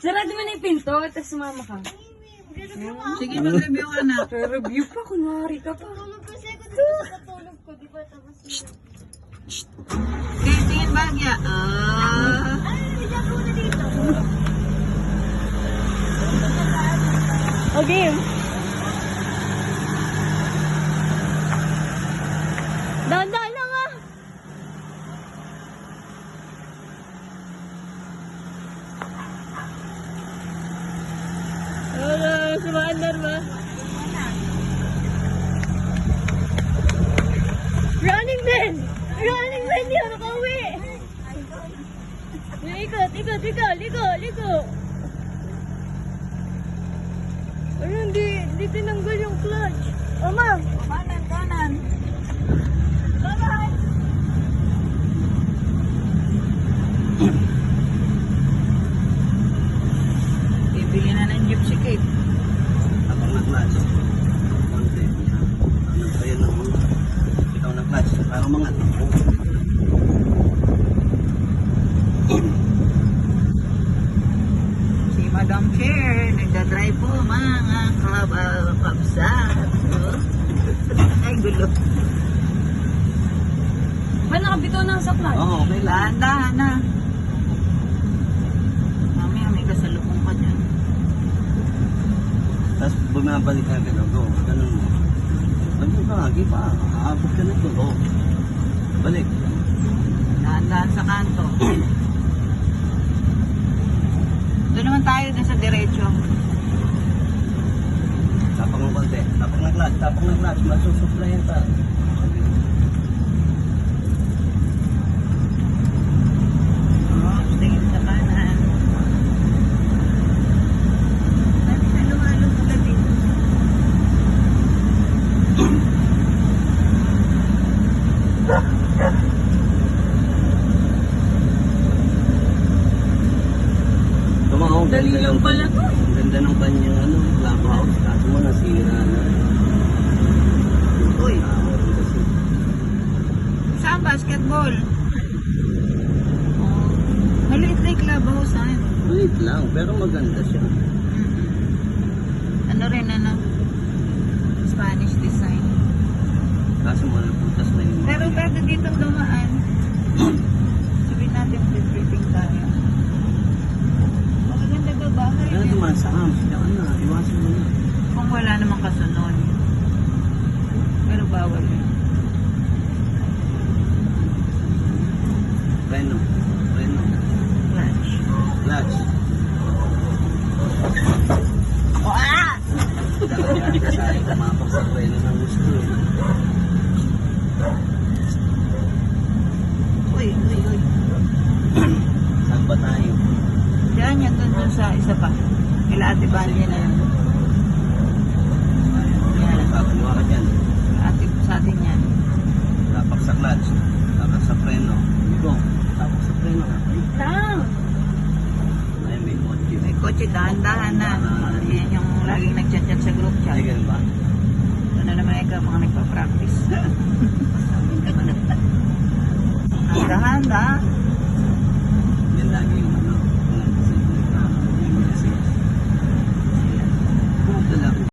Sarado mo na yung pinto, tapos sumama ka. Sige, mag-review ka na. Review pa, kunwari ka pa. Tulog kasi ako dito sa tulog ko, di ba? Tapos Okay, tingin bagya. ay, hindi ako na dito. Okay. Dahan-dahan lang ah. Sumaandar ba? Running man! Running man! Di ako nakauwi! Ikot! Ligo! Ano, hindi tinanggal yung clutch. Oma! Kanan. Bye-bye! Bibili na ng jeep si Kate. Tapang na clutch. Konti. Ano pa yun ang ikaw na clutch. Parang mga tipo. Si Madam Chair, nagdadrive po mga kabsat. Ay, gulo. Ba, nakabito na sa clutch? Oo, okay lang. Dahan na. Mamaya may kasalubong ka dyan. Tapos bumabalik ka ganun. Go, ganun mo. Ganun ka, lagi pa. Aabot ka na ito. Oh. Balik. Dahan-dahan sa kanto. Doon naman tayo dun sa diretso. Tapang mo konti. Tapang na clutch. Masusuplayan pa. Tingin sa kanan. Halo-halo pala dito. Tumaong. Dali lang pala to. Ang ganda ng kanyang clubhouse. Kaso mo nasira na. Uy, Meron kasi. saan basketball? Oh, maliit na yung clubhouse, ah. Wait lang, pero maganda siya. Ano rin, Spanish design. Kaso mo napuntas na yun. Pero pwede dito dumaan. Sabihin natin, briefing tayo. Magaganda ba bahay? Kaya dumaan sa arms. Kaya na, iwasan mo na. Kung wala namang kasunod. Pero bawal yun. Preno. Clutch. Clutch. Ah! Kasali kumapag sa preno ng gusto. Uy. Saan ba tayo? Diyan yan dun sa isa pa. Kila Ate Banya na yan. Yan. Pagkuha ka dyan. Sa atin yan. Tapak sa clutch. Tapak sa preno. Go. Tapak sa preno. Tang! Ay, may kotse. May kotse, dahan-dahan na. Yan yung laging nag-chat-chat sa group chat. Ay, ganun ba? Ano naman ikaw, mga nagpa-practice.